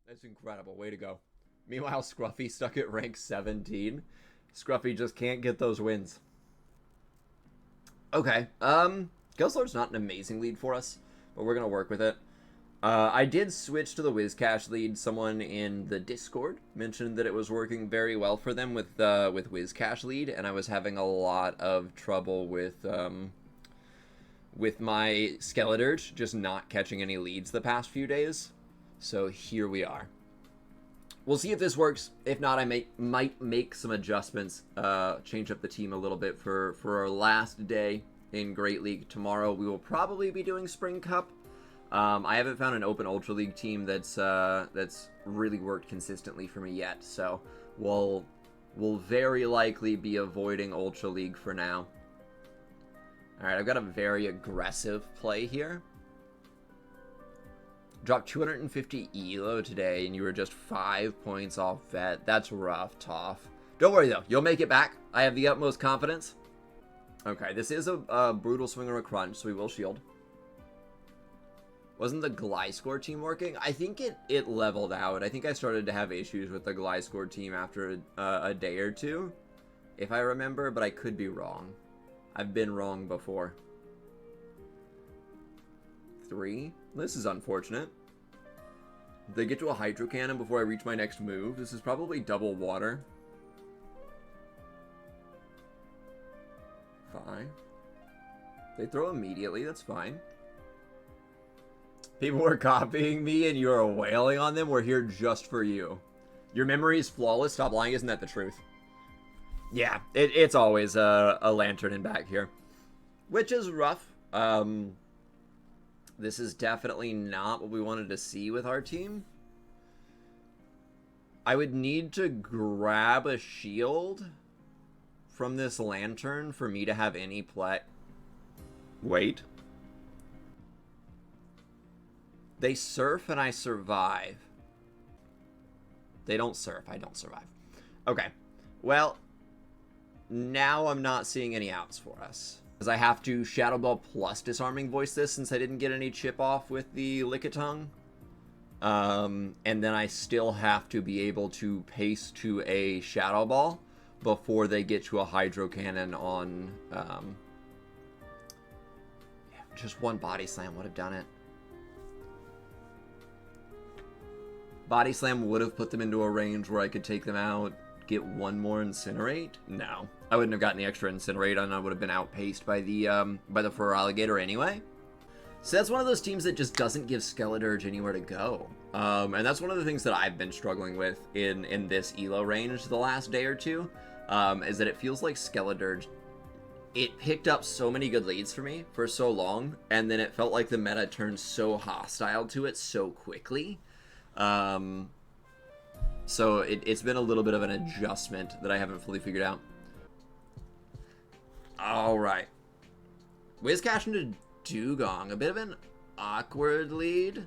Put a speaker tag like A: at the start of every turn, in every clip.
A: That's incredible. Way to go. Meanwhile, Scruffy stuck at rank 17. Scruffy just can't get those wins. Okay. Guzzler's not an amazing lead for us, but we're gonna work with it. I did switch to the Whiscash lead. Someone in the Discord mentioned that it was working very well for them with Whiscash lead, and I was having a lot of trouble with my Skeledirge just not catching any leads the past few days. So here we are. We'll see if this works. If not, I might make some adjustments, change up the team a little bit for our last day in Great League. Tomorrow we will probably be doing Spring Cup. I haven't found an open Ultra League team that's really worked consistently for me yet, so we'll very likely be avoiding Ultra League for now. Alright, I've got a very aggressive play here. Dropped 250 ELO today, and you were just 5 points off vet. That's rough, Toph. Don't worry, though. You'll make it back. I have the utmost confidence. Okay, this is a brutal swing or a crunch, so we will shield. Wasn't the Gliscor team working? I think it leveled out. I think I started to have issues with the Gliscor team after a day or two, if I remember, but I could be wrong. I've been wrong before. 3. This is unfortunate. They get to a Hydro Cannon before I reach my next move. This is probably double water. 5. They throw immediately. That's fine. People were copying me and you are wailing on them. We're here just for you. Your memory is flawless. Stop lying. Isn't that the truth? Yeah, it's always a Lantern in back here, which is rough. This is definitely not what we wanted to see with our team. I would need to grab a shield from this Lantern for me to have any play. Wait. They surf and I survive. They don't surf. I don't survive. Okay. Well, now I'm not seeing any outs for us. Because I have to Shadow Ball plus Disarming Voice this since I didn't get any chip off with the Lickitung. And then I still have to be able to pace to a Shadow Ball before they get to a Hydro Cannon on... just one Body Slam would have done it. Body Slam would have put them into a range where I could take them out, get one more Incinerate? No. I wouldn't have gotten the extra Incinerate, and I would have been outpaced by the Feraligatr anyway. So that's one of those teams that just doesn't give Skeledirge anywhere to go. And that's one of the things that I've been struggling with in this Elo range the last day or two, is that it feels like Skeledirge, it picked up so many good leads for me for so long, and then it felt like the meta turned so hostile to it so quickly. So it's been a little bit of an adjustment that I haven't fully figured out. Alright. Whiscash into Dewgong. A bit of an awkward lead.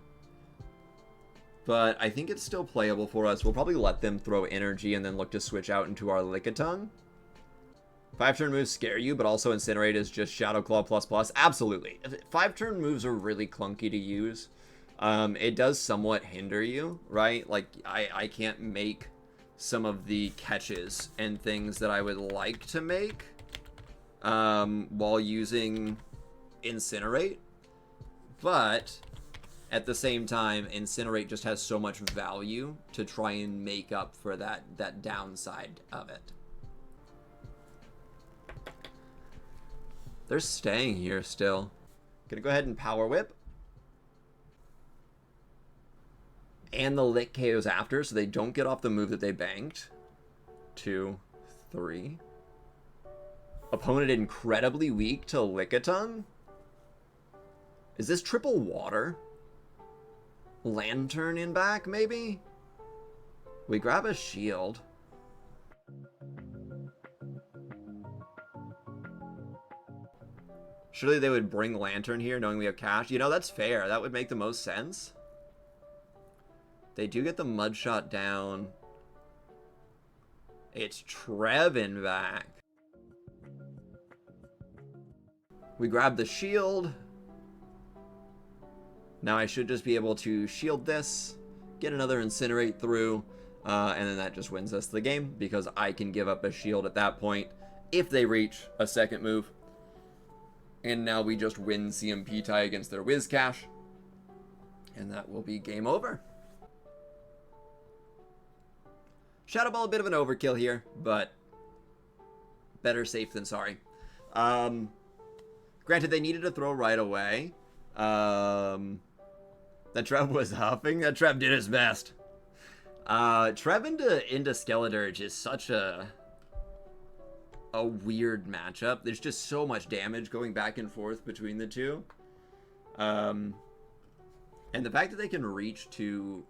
A: But I think it's still playable for us. We'll probably let them throw energy and then look to switch out into our Lickitung. 5-turn moves scare you, but also Incinerate is just Shadow Claw ++. Absolutely. 5-turn moves are really clunky to use. It does somewhat hinder you, right? Like, I can't make some of the catches and things that I would like to make while using Incinerate. But at the same time, Incinerate just has so much value to try and make up for that downside of it. They're staying here still. Gonna go ahead and Power Whip. And the Lick KOs after, so they don't get off the move that they banked. 2, 3. Opponent incredibly weak to Lickitung. Is this triple water? Lantern in back, maybe? We grab a shield. Surely they would bring Lantern here knowing we have cash. You know, that's fair. That would make the most sense. They do get the Mud Shot down. It's Trevin back. We grab the shield. Now I should just be able to shield this get another Incinerate through, and then that just wins us the game, because I can give up a shield at that point if they reach a second move. And now we just win CMP tie against their Whiscash, and that will be game over. Shadow Ball, a bit of an overkill here, but better safe than sorry. Granted, they needed to throw right away. That Trev was huffing. That Trev did his best. Trev into Skeledirge is such a weird matchup. There's just so much damage going back and forth between the two. And the fact that they can reach to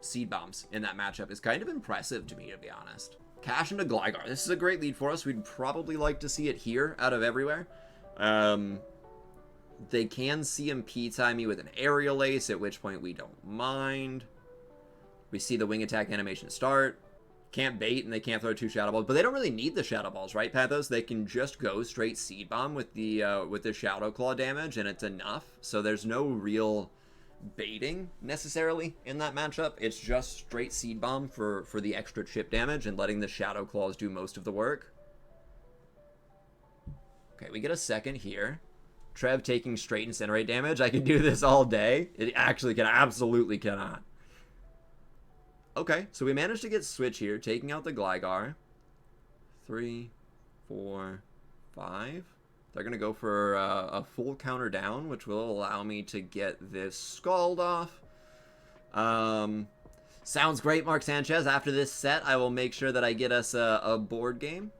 A: Seed Bombs in that matchup is kind of impressive to me, to be honest. Cash into Gligar. This is a great lead for us. We'd probably like to see it here out of everywhere. They can CMP tie me with an Aerial Ace, at which point we don't mind. We see the Wing Attack animation start. Can't bait, and they can't throw 2 Shadow Balls, but they don't really need the Shadow Balls, right, Pathos? They can just go straight Seed Bomb with the Shadow Claw damage, and it's enough. So there's no real baiting necessarily in that matchup. It's just straight Seed Bomb for the extra chip damage and letting the Shadow Claws do most of the work. Okay, we get a second here. Trev taking straight Incinerate damage. I can do this all day. It actually can, absolutely cannot. Okay, so we managed to get Switch here, taking out the Gligar. 3, 4, 5. They're going to go for a full counter down, which will allow me to get this Scald off. Sounds great, Mark Sanchez. After this set, I will make sure that I get us a board game.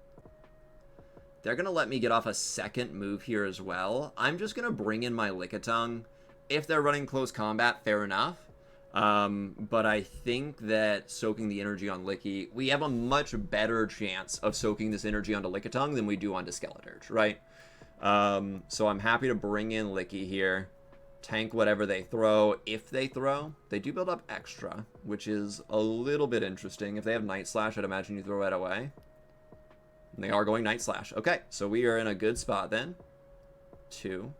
A: They're going to let me get off a second move here as well. I'm just going to bring in my Lickitung. If they're running close combat, fair enough. But I think that soaking the energy on Licky, we have a much better chance of soaking this energy onto Lickitung than we do onto Skeledirge, right? So I'm happy to bring in Licky here. Tank whatever they throw. If they throw, they do build up extra, which is a little bit interesting. If they have Night Slash, I'd imagine you throw right away. And they are going Night Slash. Okay, so we are in a good spot then. 2,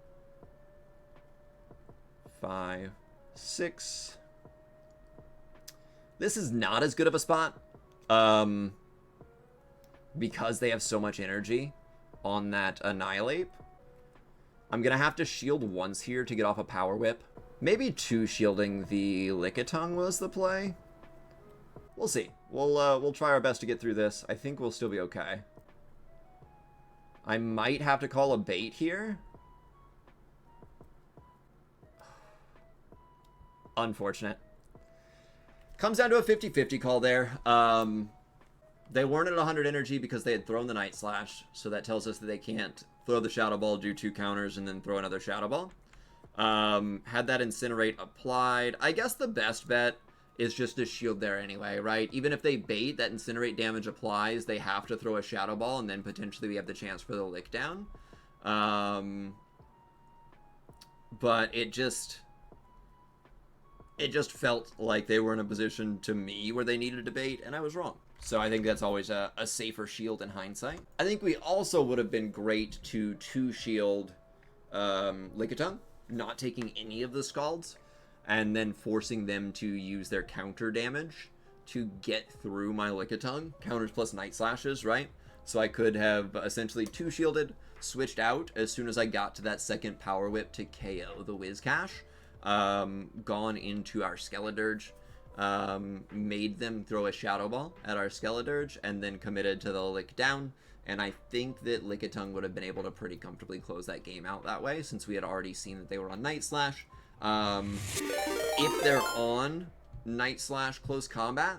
A: 5, 6. This is not as good of a spot. Because they have so much energy on that Annihilate. I'm going to have to shield once here to get off a Power Whip. Maybe 2 shielding the Lickitung was the play. We'll see. We'll try our best to get through this. I think we'll still be okay. I might have to call a bait here. Unfortunate. Comes down to a 50-50 call there. They weren't at 100 energy because they had thrown the Night Slash, so that tells us that they can't throw the Shadow Ball, do 2 counters, and then throw another Shadow Ball. Had that Incinerate applied. I guess the best bet is just to shield there anyway, right? Even if they bait, that Incinerate damage applies, they have to throw a Shadow Ball, and then potentially we have the chance for the Lick Down. But it just felt like they were in a position to me where they needed to bait, and I was wrong. So I think that's always a safer shield in hindsight. I think we also would have been great to 2-shield Lickitung, not taking any of the Scalds, and then forcing them to use their counter damage to get through my Lickitung. Counters plus Night Slashes, right? So I could have essentially 2-shielded, switched out as soon as I got to that second Power Whip to KO the Whiscash. Gone into our Skeledirge, made them throw a Shadow Ball at our Skeledirge, and then committed to the Lick Down. And I think that Lickitung would have been able to pretty comfortably close that game out that way, since we had already seen that they were on Night Slash. If they're on Night Slash Close Combat,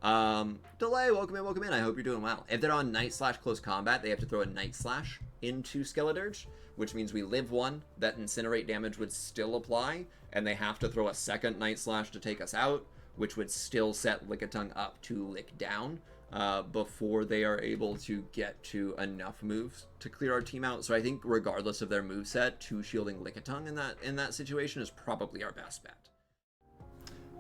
A: Delay, welcome in, I hope you're doing well. If they're on Night Slash Close Combat, they have to throw a Night Slash into Skeledirge, which means we live 1, that Incinerate damage would still apply, and they have to throw a second Night Slash to take us out, which would still set Lickitung up to Lick Down before they are able to get to enough moves to clear our team out. So I think regardless of their moveset, 2-shielding Lickitung in that situation is probably our best bet.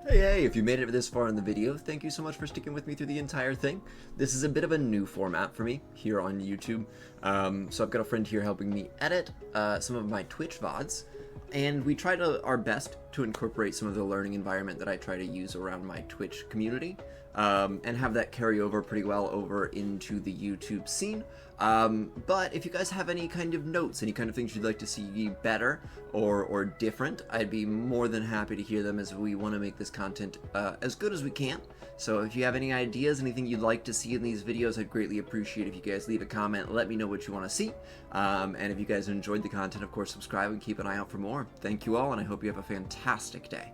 A: Hey, if you made it this far in the video, thank you so much for sticking with me through the entire thing. This is a bit of a new format for me here on YouTube. So I've got a friend here helping me edit some of my Twitch VODs. And we try our best to incorporate some of the learning environment that I try to use around my Twitch community, and have that carry over pretty well over into the YouTube scene. But if you guys have any kind of notes, any kind of things you'd like to see better or different, I'd be more than happy to hear them, as we want to make this content as good as we can. So if you have any ideas, anything you'd like to see in these videos, I'd greatly appreciate if you guys leave a comment, let me know what you want to see. And if you guys enjoyed the content, of course, subscribe and keep an eye out for more. Thank you all, and I hope you have a fantastic day.